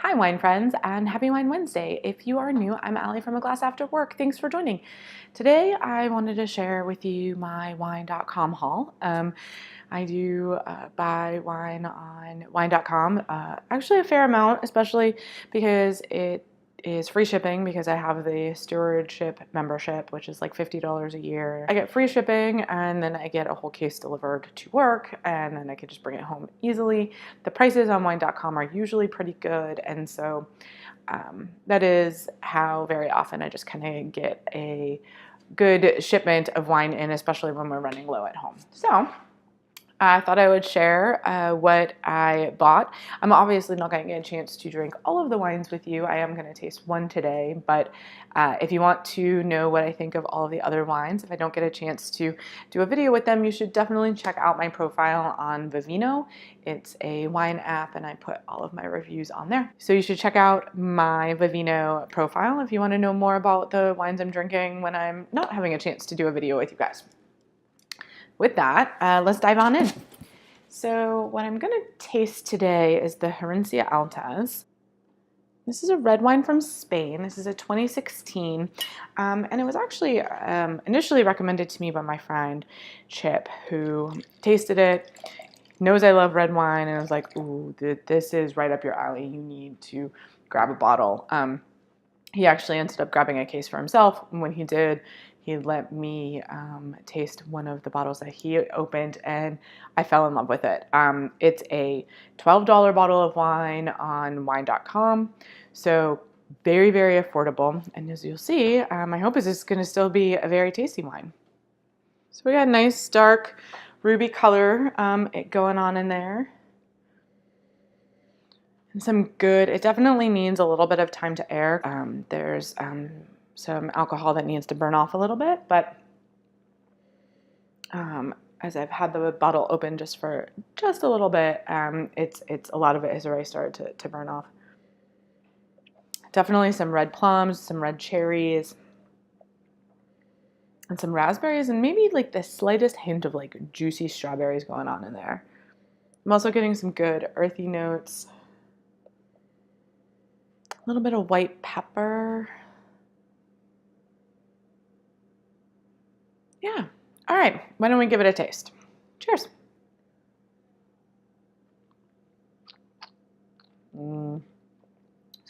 Hi wine friends, and happy Wine Wednesday. If you are new, I'm Allie from A Glass After Work. Thanks for joining. Today I wanted to share with you my wine.com haul. I do buy wine on wine.com, actually a fair amount, especially because it is free shipping because I have the stewardship membership, which is like $50 a year. I get free shipping and then I get a whole case delivered to work and then I can just bring it home easily. The prices on wine.com are usually pretty good, and so that is how very often I just kind of get a good shipment of wine in, especially when we're running low at home. So I thought I would share what I bought. I'm obviously not going to get a chance to drink all of the wines with you. I am going to taste one today, but if you want to know what I think of all of the other wines, if I don't get a chance to do a video with them, you should definitely check out my profile on VIVINO. It's a wine app and I put all of my reviews on there. So you should check out my VIVINO profile if you want to know more about the wines I'm drinking when I'm not having a chance to do a video with you guys. With that, let's dive on in. So what I'm going to taste today is the Herència Altés. This is a red wine from Spain. This is a 2016, and it was actually initially recommended to me by my friend Chip, who tasted it, knows I love red wine, and was like, ooh, this is right up your alley. You need to grab a bottle. He actually ended up grabbing a case for himself, and when he did, he let me taste one of the bottles that he opened, and I fell in love with it. It's a $12 bottle of wine on wine.com, so very, very affordable. And as you'll see, my hope is it's going to still be a very tasty wine. So we got a nice dark ruby color going on in there. And some good, it definitely needs a little bit of time to air. There's some alcohol that needs to burn off a little bit, but as I've had the bottle open just for just a little bit, it's a lot of it has already started to burn off. Definitely some red plums, some red cherries, and some raspberries, and maybe like the slightest hint of like juicy strawberries going on in there. I'm also getting some good earthy notes, a little bit of white pepper. Yeah. All right. Why don't we give it a taste? Cheers. I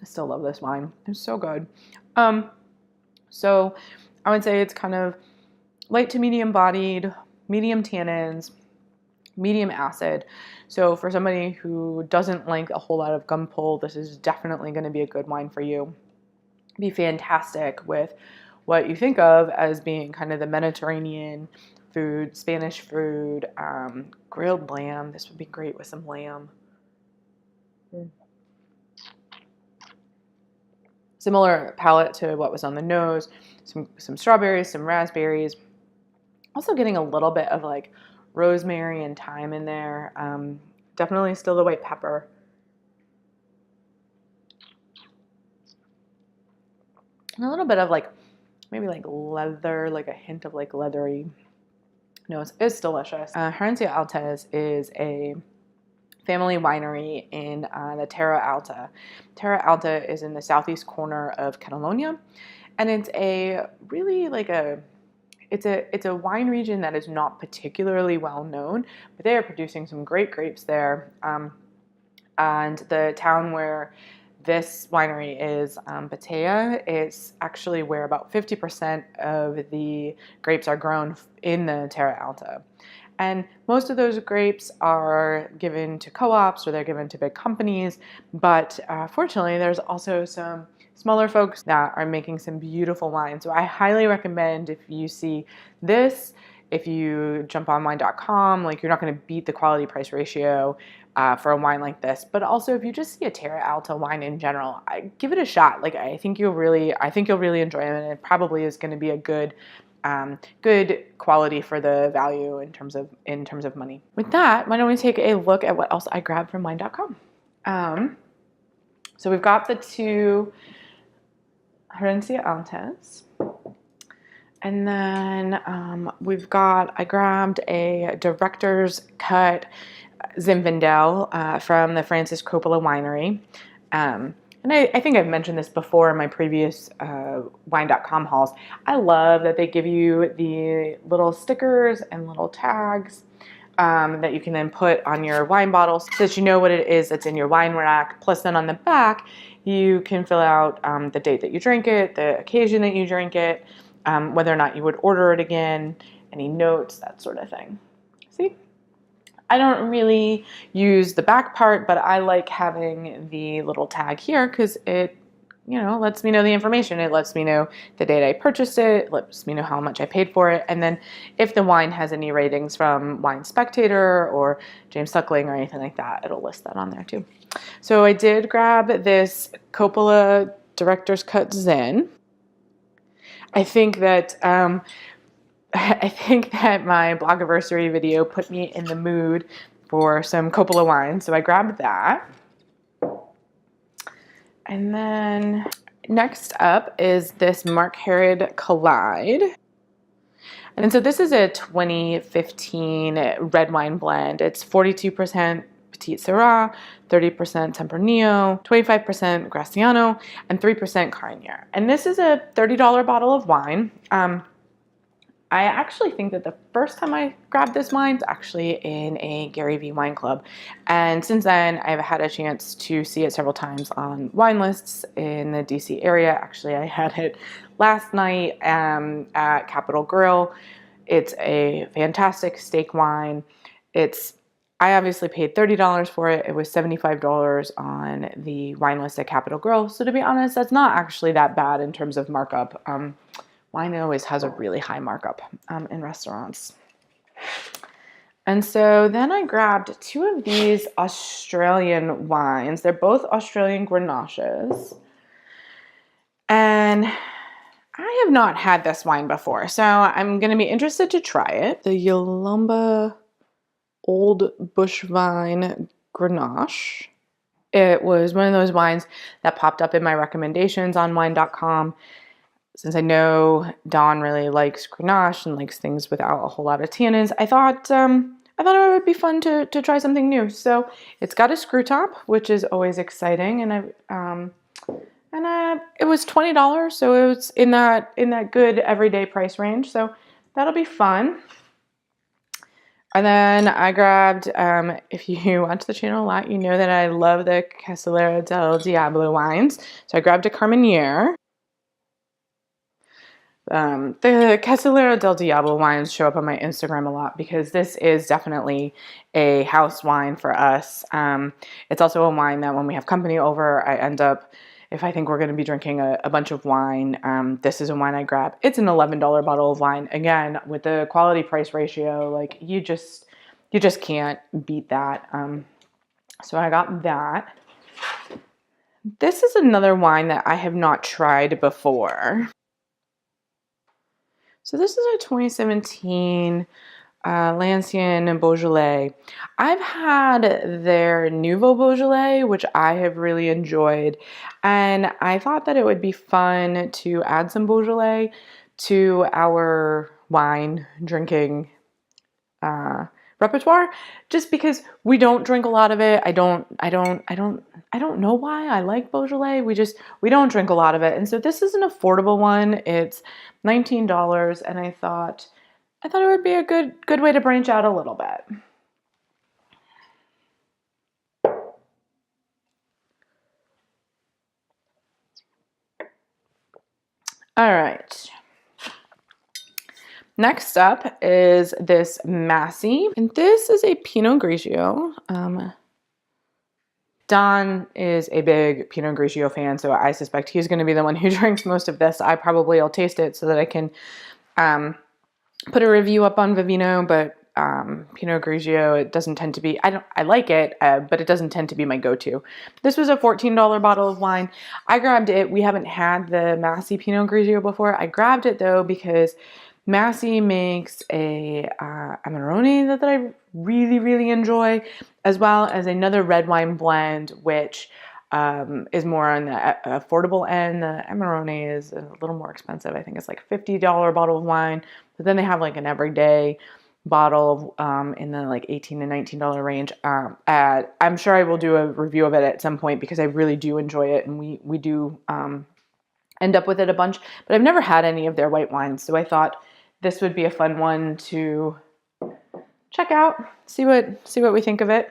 still love this wine. It's so good. So I would say it's kind of light to medium bodied, medium tannins, medium acid. So for somebody who doesn't like a whole lot of gum pull, this is definitely going to be a good wine for you. Be fantastic with what you think of as being kind of the Mediterranean food, Spanish food, grilled lamb. This would be great with some lamb. Similar palate to what was on the nose. Some strawberries, some raspberries. Also getting a little bit of like rosemary and thyme in there. Definitely still the white pepper. And a little bit of like maybe like leather, like a hint of like leathery nose. It's delicious. Herència Altés is a family winery in the Terra Alta. Terra Alta is in the southeast corner of Catalonia, and it's a really like it's a wine region that is not particularly well known, but they are producing some great grapes there. And the town where this winery is, PETITE, is actually where about 50% of the grapes are grown in the Terra Alta. And most of those grapes are given to co-ops or they're given to big companies, but fortunately there's also some smaller folks that are making some beautiful wine. So I highly recommend, if you see this, if you jump on wine.com, like you're not going to beat the quality price ratio for a wine like this, but also if you just see a Terra Alta wine in general, give it a shot. Like I think you'll really enjoy it, and it probably is going to be a good quality for the value in terms of money. With that, why don't we take a look at what else I grabbed from wine.com. So we've got the two Herència Altés. And then I grabbed a director's cut Zinfandel from the Francis Coppola Winery. And I think I've mentioned this before in my previous wine.com hauls. I love that they give you the little stickers and little tags that you can then put on your wine bottles so that you know what it is that's in your wine rack. Plus then on the back, you can fill out the date that you drink it, the occasion that you drink it, whether or not you would order it again, any notes, that sort of thing. See? I don't really use the back part, but I like having the little tag here because it, you know, lets me know the information. It lets me know the date I purchased it. It lets me know how much I paid for it. And then if the wine has any ratings from Wine Spectator or James Suckling or anything like that, it'll list that on there too. So I did grab this Coppola Director's Cut Zen. I think that my Blogiversary video put me in the mood for some Coppola wine, so I grabbed that. And then next up is this Mark Herod Collide. And so this is a 2015 red wine blend. It's 42% Petite SIRAH, 30% Tempranillo, 25% GRANCIANO, and 3% Carménère. And this is a $30 bottle of wine. I actually think that the first time I grabbed this wine is actually in a Gary V wine club. And since then, I've had a chance to see it several times on wine lists in the DC area. Actually, I had it last night at Capitol Grill. It's a fantastic steak wine. I obviously paid $30 for it. It was $75 on the wine list at Capitol Grill. So to be honest, that's not actually that bad in terms of markup. Wine always has a really high markup in restaurants. And so then I grabbed two of these Australian wines. They're both Australian Grenaches. And I have not had this wine before, so I'm going to be interested to try it. The YALUMBA Old Bush Vine Grenache. It was one of those wines that popped up in my recommendations on wine.com. Since I know Dawn really likes Grenache and likes things without a whole lot of tannins, I thought it would be fun to try something new. So it's got a screw top, which is always exciting, and it was $20, so it was in that good everyday price range. So that'll be fun. And then I grabbed, if you watch the channel a lot, you know that I love the Casillero del Diablo wines. So I grabbed a Carménère. The Casillero del Diablo wines show up on my Instagram a lot because this is definitely a house wine for us. It's also a wine that when we have company over, I end up, if I think we're going to be drinking a bunch of wine, this is a wine I grab. It's an $11 bottle of wine. Again, with the quality price ratio, like you just can't beat that. So I got that. This is another wine that I have not tried before. So this is a 2017 Lancian and Beaujolais. I've had their Nouveau Beaujolais, which I have really enjoyed, and I thought that it would be fun to add some Beaujolais to our wine drinking repertoire, just because we don't drink a lot of it. I don't know why I like Beaujolais. We don't drink a lot of it, and so this is an affordable one. It's $19, and I thought it would be a good way to branch out a little bit. All right. Next up is this MASI, and this is a Pinot Grigio. Don is a big Pinot Grigio fan, so I suspect he's going to be the one who drinks most of this. I probably will taste it so that I can put a review up on VIVINO, but Pinot Grigio, it doesn't tend to be, I like it, but it doesn't tend to be my go-to. This was a $14 bottle of wine. I grabbed it. We haven't had the MASI Pinot Grigio before. I grabbed it though because MASI makes a Amarone that I really, really enjoy, as well as another red wine blend, which is more on the affordable end. The Amarone is a little more expensive. I think it's like $50 bottle of wine, but then they have like an everyday bottle in the like $18 to $19 range. I'm sure I will do a review of it at some point because I really do enjoy it, and we do end up with it a bunch, but I've never had any of their white wines, so I thought this would be a fun one to check out, see what we think of it.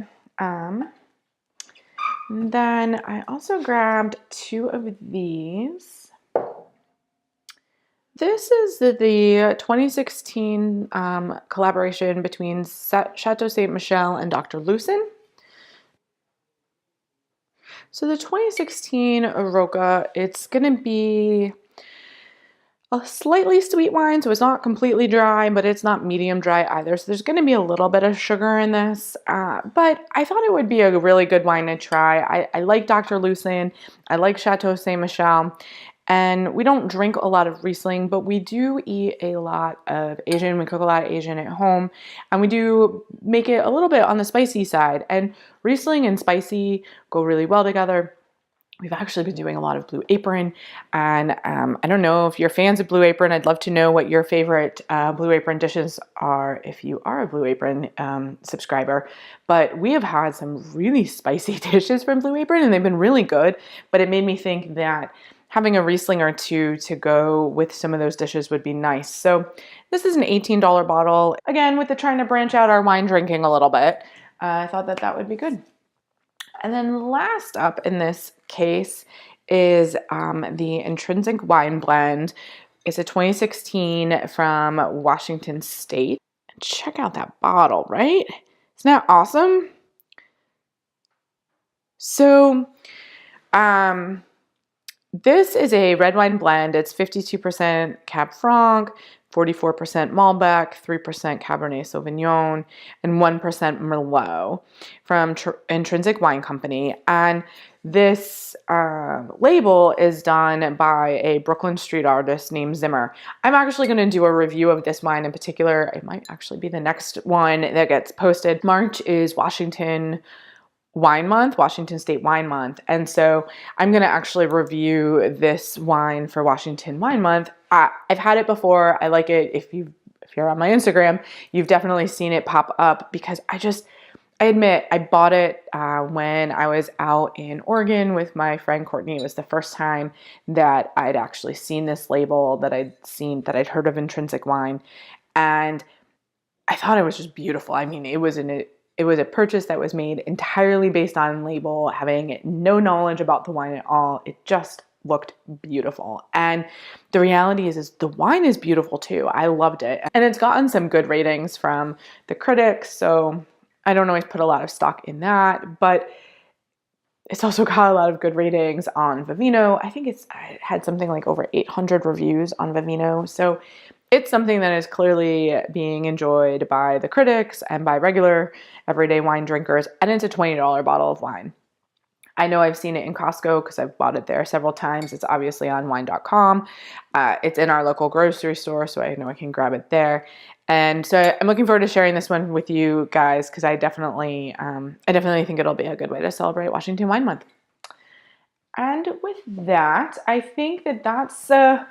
Then I also grabbed 2 of these. This is the 2016 collaboration between Chateau Ste. Michelle and Dr. Lucin. So the 2016 EROICA, it's going to be a slightly sweet wine, so it's not completely dry, but it's not medium dry either. So there's going to be a little bit of sugar in this, but I thought it would be a really good wine to try. I like Dr. Lucin, I like Chateau Ste. Michelle, and we don't drink a lot of Riesling, but we do eat a lot of Asian. We cook a lot of Asian at home, and we do make it a little bit on the spicy side, and Riesling and spicy go really well together. We've actually been doing a lot of Blue Apron, and I don't know if you're fans of Blue Apron. I'd love to know what your favorite Blue Apron dishes are if you are a Blue Apron subscriber. But we have had some really spicy dishes from Blue Apron, and they've been really good, but it made me think that having a Riesling or 2 to go with some of those dishes would be nice. So this is an $18 bottle. Again, with the trying to branch out our wine drinking a little bit, I thought that would be good. And then last up in this case is the Intrinsic Wine Blend. It's a 2016 from Washington State. Check out that bottle, right? Isn't that awesome? So, this is a red wine blend. It's 52% Cab Franc, 44% Malbec, 3% Cabernet Sauvignon, and 1% Merlot from Intrinsic Wine Company. And this label is done by a Brooklyn street artist named Zimmer. I'm actually going to do a review of this wine in particular. It might actually be the next one that gets posted. March is Washington State Wine Month. And so I'm going to actually review this wine for Washington Wine Month. I've had it before. I like it. If you're on my Instagram, you've definitely seen it pop up because I admit I bought it when I was out in Oregon with my friend Courtney. It was the first time that I'd actually seen this label, that I'd heard of Intrinsic Wine. And I thought it was just beautiful. I mean, it was a purchase that was made entirely based on label, having no knowledge about the wine at all. It just looked beautiful. And the reality is the wine is beautiful too. I loved it. And it's gotten some good ratings from the critics, so I don't always put a lot of stock in that, but it's also got a lot of good ratings on VIVINO. I think it had something like over 800 reviews on VIVINO. So it's something that is clearly being enjoyed by the critics and by regular everyday wine drinkers, and it's a $20 bottle of wine. I know I've seen it in Costco because I've bought it there several times. It's obviously on wine.com. It's in our local grocery store, so I know I can grab it there. And so I'm looking forward to sharing this one with you guys because I definitely think it'll be a good way to celebrate Washington Wine Month. And with that, I think that's a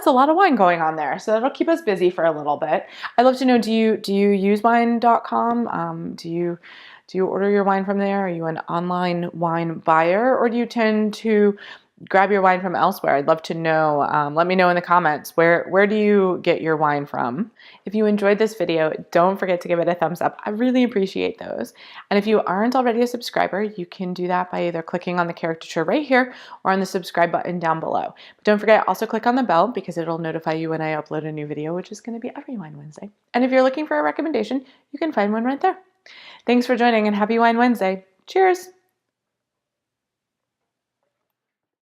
lot of wine going on there. So that'll keep us busy for a little bit. I'd love to know, do you use wine.com? Do you order your wine from there? Are you an online wine buyer, or do you tend to grab your wine from elsewhere? I'd love to know. Let me know in the comments. Where do you get your wine from? If you enjoyed this video, don't forget to give it a thumbs up. I really appreciate those. And if you aren't already a subscriber, you can do that by either clicking on the caricature right here or on the subscribe button down below. But don't forget, also click on the bell because it'll notify you when I upload a new video, which is going to be every Wine Wednesday. And if you're looking for a recommendation, you can find one right there. Thanks for joining, and happy Wine Wednesday. Cheers!